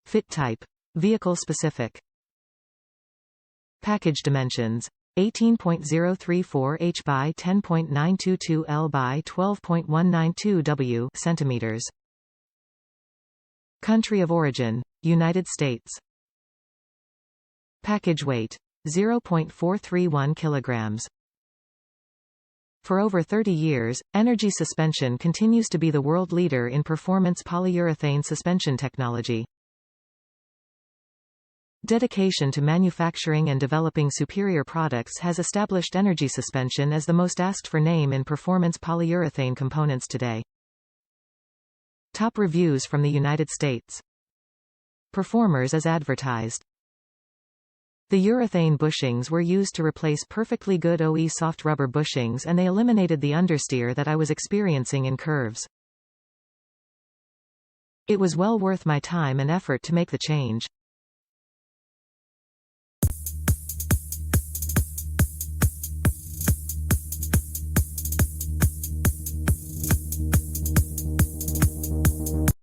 Fit type. Vehicle specific. Package dimensions. 18.034 h by 10.922 l by 12.192 w centimeters. Country of origin. United States. Package weight. 0.431 kilograms. For over 30 years, Energy Suspension continues to be the world leader in performance polyurethane suspension technology. Dedication to manufacturing and developing superior products has established Energy Suspension as the most asked-for name in performance polyurethane components today. Top reviews from the United States. Performers as advertised. The urethane bushings were used to replace perfectly good OE soft rubber bushings, and they eliminated the understeer that I was experiencing in curves. It was well worth my time and effort to make the change.